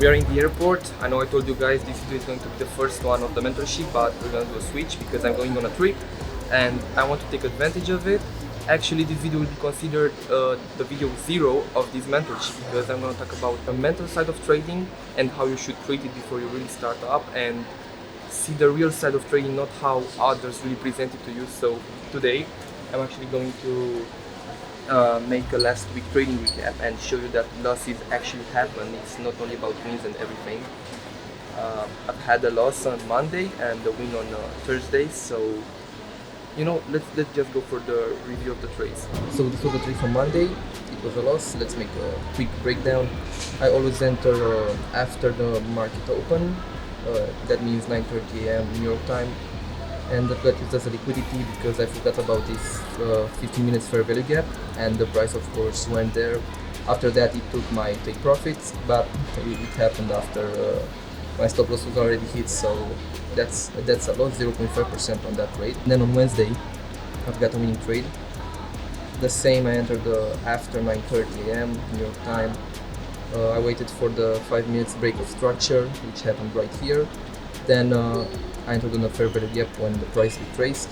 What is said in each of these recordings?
We are in the airport. I know I told you guys this video is going to be the first one of the mentorship, but we're going to do a switch because I'm going on a trip and I want to take advantage of it. Actually, this video will be considered the video 0 of this mentorship because I'm going to talk about the mental side of trading and how you should treat it before you really start up and see the real side of trading, not how others really present it to you. So today I'm actually going to make a last week trading recap and show you that losses actually happen. It's not only about wins and everything. I've had a loss on Monday and a win on Thursday, so you know, let's just go for the review of the trades. So this was the trade from Monday. It was a loss. Let's make a quick breakdown. I always enter after the market open. That means 9:30 a.m. New York time. And that got used as a liquidity because I forgot about this 15 minutes fair value gap, and the price of course went there. After that it took my take profits, but it happened after my stop loss was already hit, so that's a loss, 0.5% on that trade. And then on Wednesday I've got a winning trade. The same, I entered after 9:30 a.m. New York time. I waited for the 5 minutes break of structure, which happened right here. Then I entered on a fair value gap when the price retraced.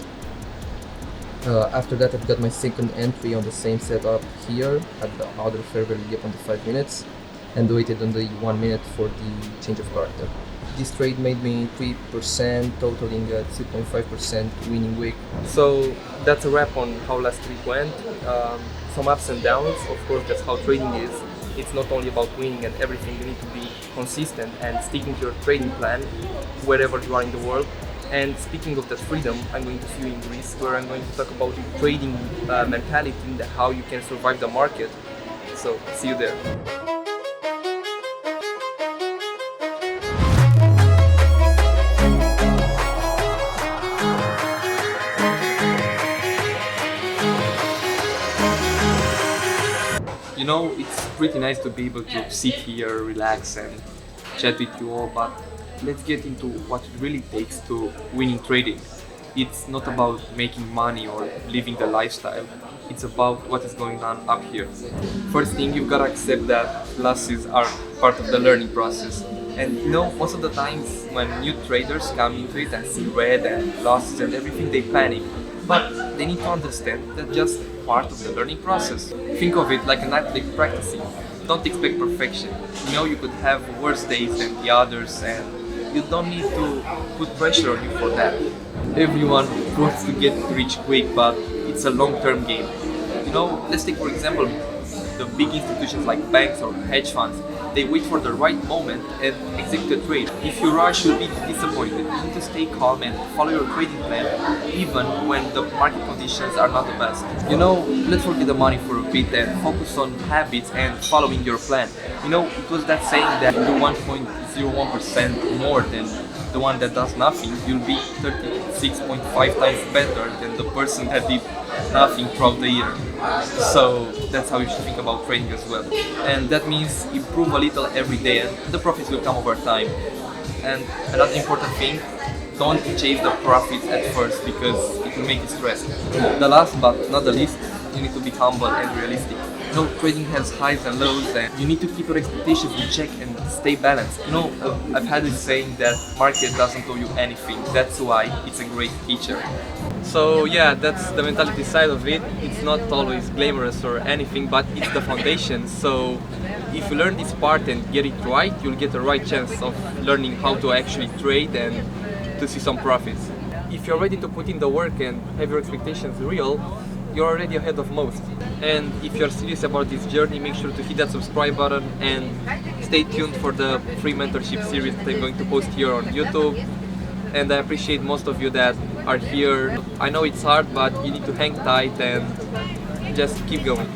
After that I've got my second entry on the same setup here at the other fair value gap on the 5 minutes and waited on the 1 minute for the change of character. This trade made me 3%, totaling a 2.5% winning week. So that's a wrap on how last week went. Some ups and downs, of course that's how trading is. It's not only about winning and everything, you need to be consistent and sticking to your trading plan wherever you are in the world. And speaking of that freedom, I'm going to see you in Greece, where I'm going to talk about the trading mentality and how you can survive the market. So see you there. You know, it's pretty nice to be able to sit here, relax and chat with you all, but let's get into what it really takes to winning trading. It's not about making money or living the lifestyle, it's about what is going on up here. First thing, you've got to accept that losses are part of the learning process. And you know, most of the times when new traders come into it and see red and losses and everything, they panic. But they need to understand that just part of the learning process. Think of it like an athlete practicing. Don't expect perfection. You know, you could have worse days than the others and you don't need to put pressure on you for that. Everyone wants to get rich quick, but it's a long-term game. You know, let's take for example the big institutions like banks or hedge funds. They wait for the right moment and execute a trade. If you rush, you'll be disappointed. You need to stay calm and follow your trading plan even when the market conditions are not the best. You know, let's forget the money for a bit and focus on habits and following your plan. You know, it was that saying that you do 1.01% more than the one that does nothing, you'll be 36.5 times better than the person that did nothing throughout the year. So that's how you should think about trading as well. And that means improve a little every day and the profits will come over time. And another important thing, don't chase the profits at first because it will make you stressed. The last but not the least, you need to be humble and realistic. You know, trading has highs and lows and you need to keep your expectations in check and stay balanced. You know, I've had this saying that market doesn't owe you anything. That's why it's a great teacher. So yeah, that's the mentality side of it. It's not always glamorous or anything, but it's the foundation. So if you learn this part and get it right, you'll get the right chance of learning how to actually trade and to see some profits. If you're ready to put in the work and have your expectations real, you're already ahead of most. And if you're serious about this journey, make sure to hit that subscribe button and stay tuned for the free mentorship series that I'm going to post here on YouTube. And I appreciate most of you that are here. I know it's hard, but you need to hang tight and just keep going.